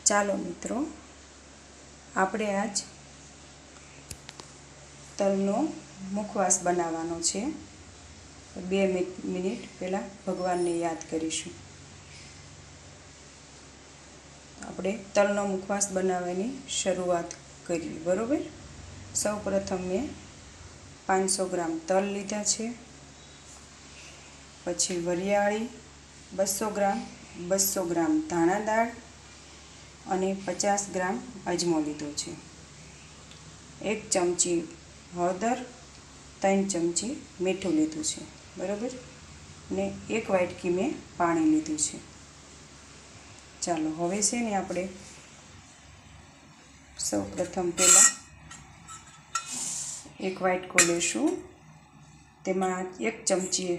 ચાલો મિત્રો, આપણે આજ તલનો મુખવાસ બનાવવાનો છે. 2 મિનિટ પહેલાં ભગવાનને યાદ કરીશું. આપણે તલનો મુખવાસ બનાવવાની શરૂઆત કરીએ. બરાબર. સૌપ્રથમ મેં 500 ગ્રામ તલ લીધા છે. પછી વરિયાળી 200 ગ્રામ, 200 ગ્રામ ધાણા દાળ અને 50 ગ્રામ અજમો લીધો છે. 1 ચમચી હળદર, 3 ચમચી મીઠું લીધું છે. બરાબર. ને 1 વાટકી મેં પાણી લીધું છે. ચાલો હવે છે ને આપણે સૌપ્રથમ પહેલાં 1 વાટકો લઈશું. તેમાં 1 ચમચી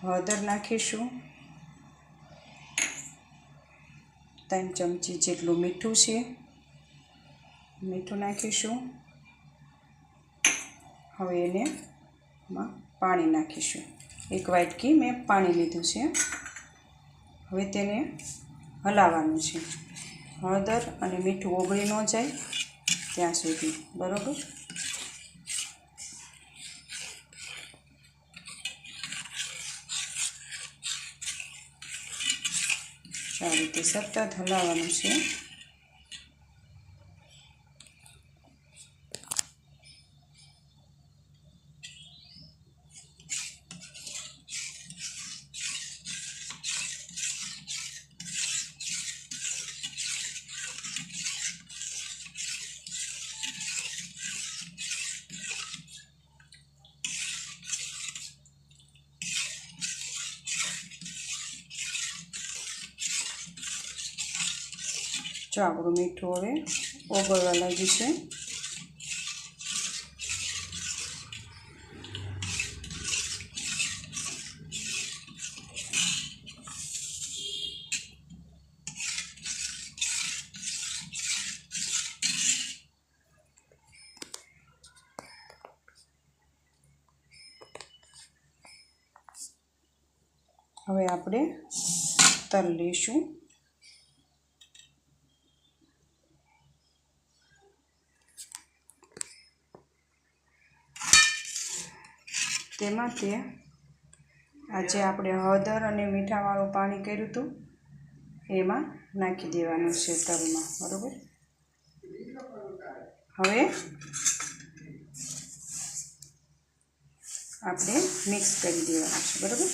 હળદર નાખીશું. 3 ચમચી જેટલું મીઠું છે, મીઠું નાખીશું. હવે એને પાણી નાખીશું. 1 વાટકી મેં પાણી લીધું છે. હવે તેને હલાવવાનું છે. હળદર અને મીઠું ઓગળી ન જાય ત્યાં સુધી. બરાબર. આ રીતે સતત હલાવવાનું છે. જો આપણું મીઠું હવે ઓગળવા લાગ્યું છે. હવે આપણે તલ લઈશું. તેમાં આજે આપણે હળદર અને મીઠાવાળું પાણી કર્યું હતું એમાં નાખી દેવાનું છે તલમાં. બરાબર. હવે આપણે મિક્સ કરી દેવાનું છે. બરાબર.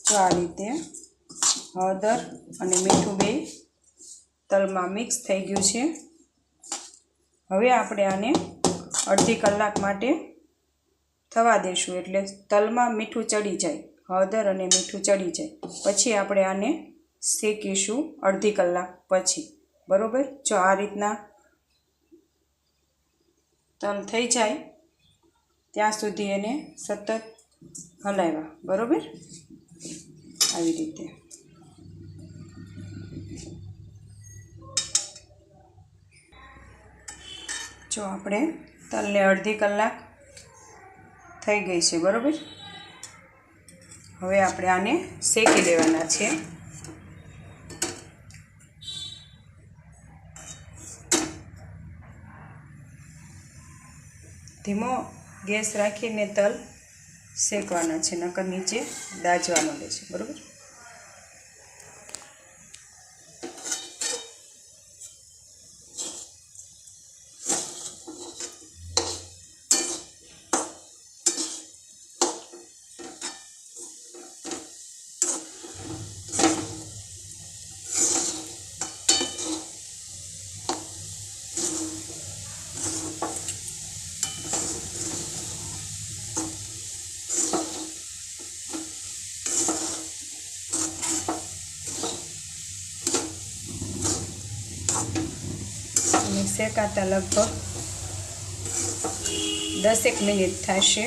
તો આ રીતે હળદર અને મીઠું બે તલમાં મિક્સ થઈ ગયું છે. હવે આપણે આને અડધી કલાક માટે થવા દઈશું. એટલે તલમાં મીઠું ચડી જાય, હળદર અને મીઠું ચડી જાય પછી આપણે આને શેકીશું અડધી કલાક પછી. બરાબર. જો આ રીતના તલ થઈ જાય ત્યાં સુધી એને સતત હલાવ્યા. બરાબર. આવી રીતે. જો આપણે તલને અડધી કલાક થઈ ગઈ છે. બરાબર. હવે આપણે આને શેકી લેવાના છે. ધીમો ગેસ રાખીને તલ શેકવાના છે, નકર નીચે દાઝવાનો રહેશે. બરાબર. શેકાતા લગભગ 10 મિનિટ થશે.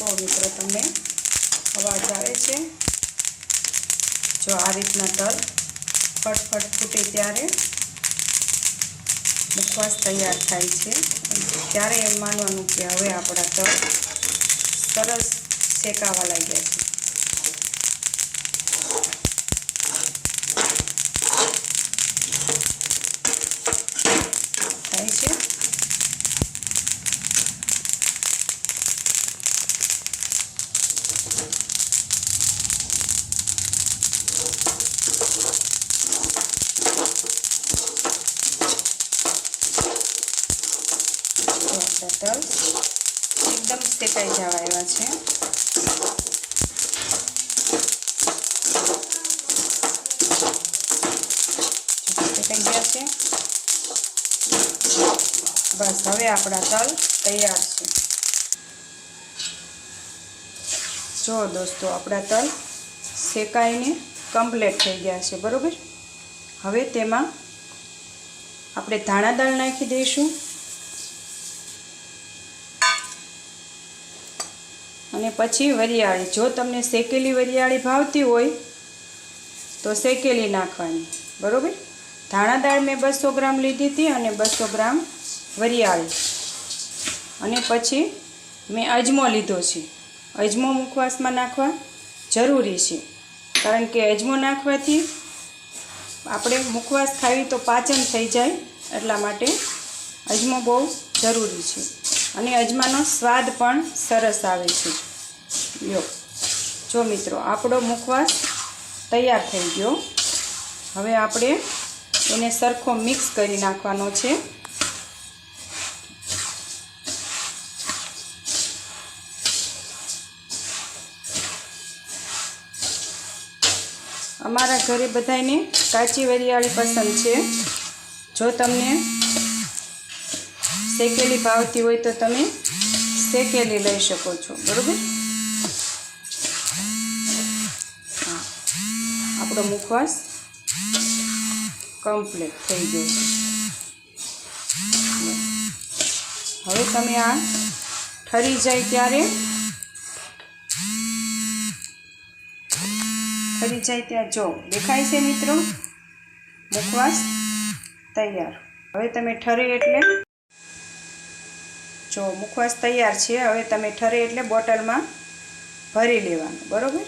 જો મિત્રો તમને અવાજ આવે છે? જો આ રીતના તલ ફટફટ ફૂટે ત્યારે મુખવાસ તૈયાર થાય છે. ત્યારે એમ માનવાનું કે હવે આપણા તલ સરસ શેકાવા લાગ્યા છે. થાય છે. તલ એકદમ શેકાઈ જવા આવ્યા છે. શેકાઈ ગયા છે. બસ હવે આપણા તલ તૈયાર છે. જો દોસ્તો આપણા તલ શેકાઈને કમ્પ્લીટ થઈ ગયા છે. બરાબર. હવે તેમાં આપણે ધાણા દાળ નાખી દઈશું અને પછી વરિયાળી. જો તમને શેકેલી વરિયાળી ભાવતી હોય તો શેકેલી નાખવાની. બરાબર. ધાણા દાળ મેં 200 ગ્રામ લીધી હતી અને 200 ગ્રામ વરિયાળી. અને પછી મેં અજમો લીધો છે. અજમો મુખવાસમાં નાખવા જરૂરી છે, કારણ કે અજમો નાખવાથી આપણે મુખવાસ ખાવી તો પાચન થઈ જાય, એટલા માટે અજમો બહુ જરૂરી છે. અને અજમાનો સ્વાદ પણ સરસ આવે છે. લ્યો જો મિત્રો આપણો મુખવાસ તૈયાર થઈ ગયો. હવે આપણે એને સરખો મિક્સ કરી નાખવાનો છે. અમારા ઘરે બધાને કાચી વરિયાળી પસંદ છે. જો તમને શેકેલી ભાવતી હોય તો તમે શેકેલી લઈ શકો છો. બરાબર. આપણો મુખવાસ કમ્પ્લીટ થઈ ગયો છે. હવે તમે આ ઠરી જાય ત્યારે ત્યાં જો દેખાય છે મિત્રો, મુખવાસ તૈયાર. હવે તમે ઠરે એટલે જો મુખવાસ તૈયાર છે. હવે તમે ઠરે એટલે બોટલમાં ભરી લેવાનું. બરાબર.